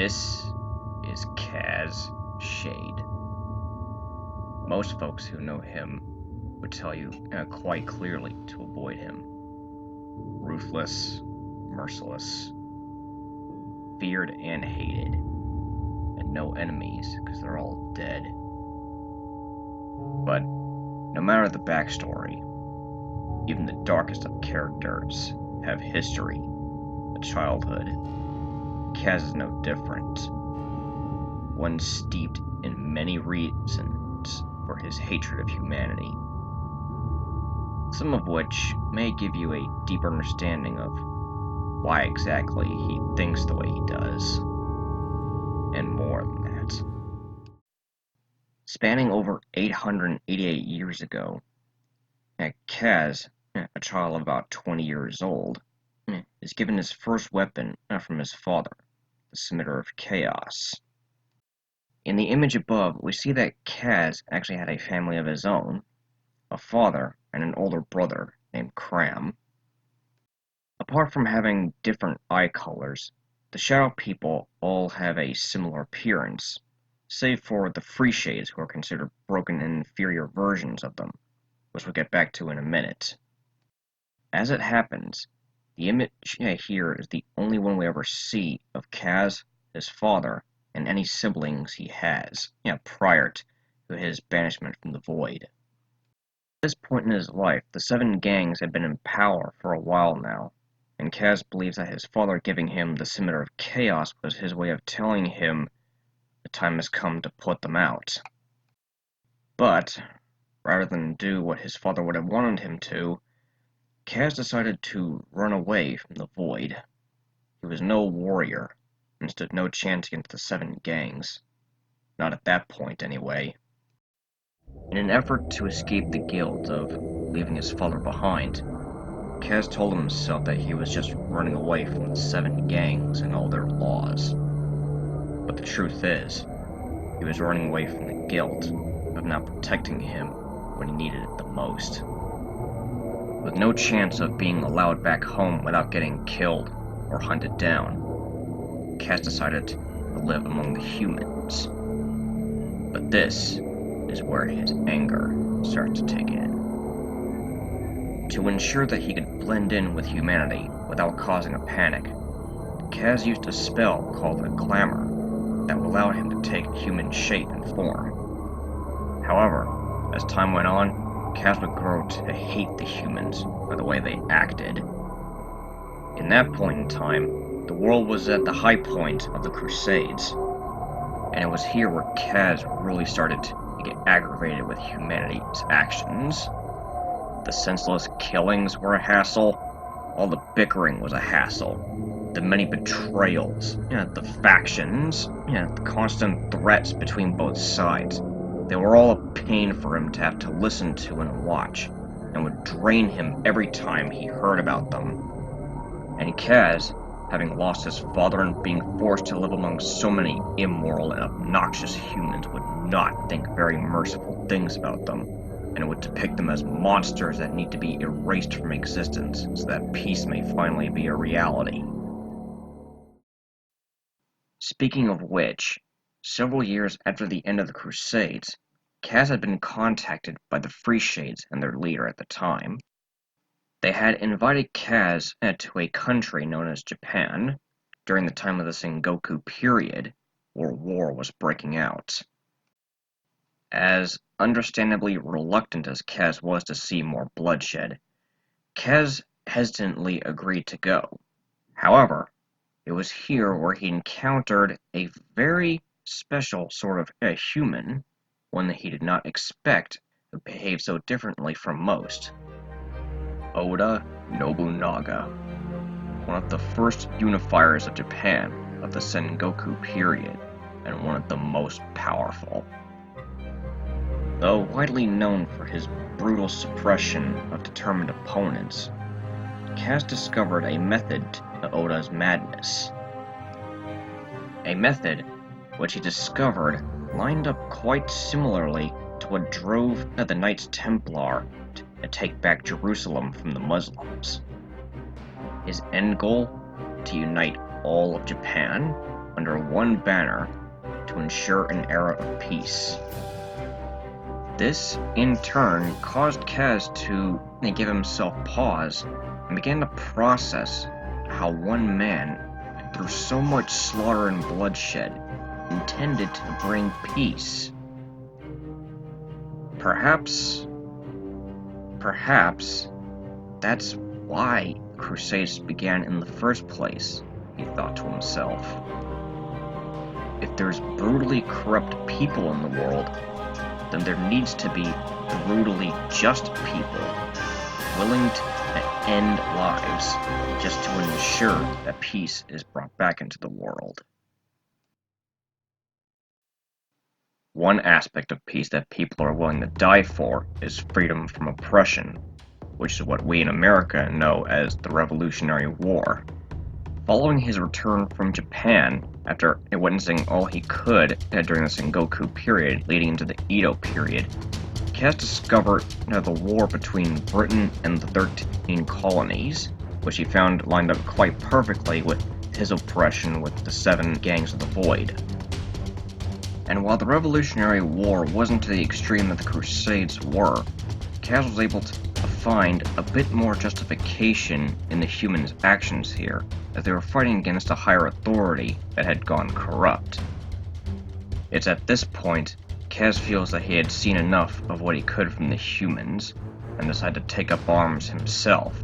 This is Kaz Shade. Most folks who know him would tell you quite clearly to avoid him. Ruthless, merciless, feared and hated, and no enemies because they're all dead. But no matter the backstory, even the darkest of characters have history, a childhood. Kaz is no different. One steeped in many reasons for his hatred of humanity, some of which may give you a deeper understanding of why exactly he thinks the way he does, and more than that. Spanning over 888 years ago, Kaz, a child of about 20 years old, is given his first weapon from his father, the Scimitar of Chaos. In the image above, we see that Kaz actually had a family of his own, a father and an older brother named Cram. Apart from having different eye colors, the Shadow People all have a similar appearance, save for the Free Shades, who are considered broken and inferior versions of them, which we'll get back to in a minute. As it happens, the image here is the only one we ever see of Kaz, his father, and any siblings he has, prior to his banishment from the Void. At this point in his life, the 7 gangs had been in power for a while now, and Kaz believes that his father giving him the Scimitar of Chaos was his way of telling him the time has come to put them out. But, rather than do what his father would have wanted him to, Kaz decided to run away from the Void. He was no warrior, and stood no chance against the 7 gangs. Not at that point, anyway. In an effort to escape the guilt of leaving his father behind, Kaz told himself that he was just running away from the 7 gangs and all their laws. But the truth is, he was running away from the guilt of not protecting him when he needed it the most. With no chance of being allowed back home without getting killed or hunted down, Kaz decided to live among the humans. But this is where his anger starts to take in. To ensure that he could blend in with humanity without causing a panic, Kaz used a spell called the Glamour that allowed him to take human shape and form. However, as time went on, Kaz would grow to hate the humans for the way they acted. In that point in time, the world was at the high point of the Crusades, and it was here where Kaz really started to get aggravated with humanity's actions. The senseless killings were a hassle, all the bickering was a hassle, the many betrayals, the factions, the constant threats between both sides. They were all a pain for him to have to listen to and watch, and would drain him every time he heard about them. And Kaz, having lost his father and being forced to live among so many immoral and obnoxious humans, would not think very merciful things about them, and would depict them as monsters that need to be erased from existence so that peace may finally be a reality. Speaking of which, several years after the end of the Crusades, Kaz had been contacted by the Free Shades and their leader at the time. They had invited Kaz to a country known as Japan during the time of the Sengoku period, where war was breaking out. As understandably reluctant as Kaz was to see more bloodshed, Kaz hesitantly agreed to go. However, it was here where he encountered a very special sort of human, one that he did not expect to behave so differently from most. Oda Nobunaga, one of the first unifiers of Japan of the Sengoku period, and one of the most powerful. Though widely known for his brutal suppression of determined opponents, Kaz discovered a method to Oda's madness. A method which he discovered lined up quite similarly to what drove the Knights Templar to take back Jerusalem from the Muslims. His end goal? To unite all of Japan, under one banner to ensure an era of peace. This, in turn, caused Kaz to give himself pause and began to process how one man, through so much slaughter and bloodshed, intended to bring peace. Perhaps that's why Crusades began in the first place, he thought to himself. If there's brutally corrupt people in the world, then there needs to be brutally just people willing to end lives just to ensure that peace is brought back into the world. One aspect of peace that people are willing to die for is freedom from oppression, which is what we in America know as the Revolutionary War. Following his return from Japan, after witnessing all he could during the Sengoku period leading into the Edo period, Kaz discovered the war between Britain and the 13 colonies, which he found lined up quite perfectly with his oppression with the 7 gangs of the Void. And while the Revolutionary War wasn't to the extreme that the Crusades were, Kaz was able to find a bit more justification in the humans' actions here, as they were fighting against a higher authority that had gone corrupt. It's at this point, Kaz feels that he had seen enough of what he could from the humans, and decided to take up arms himself.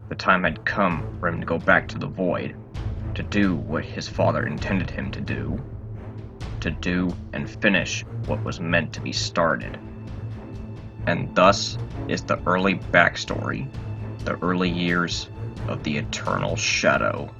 The time had come for him to go back to the Void, to do what his father intended him to do and finish what was meant to be started. And thus is the early backstory, the early years of the Eternal Shadow.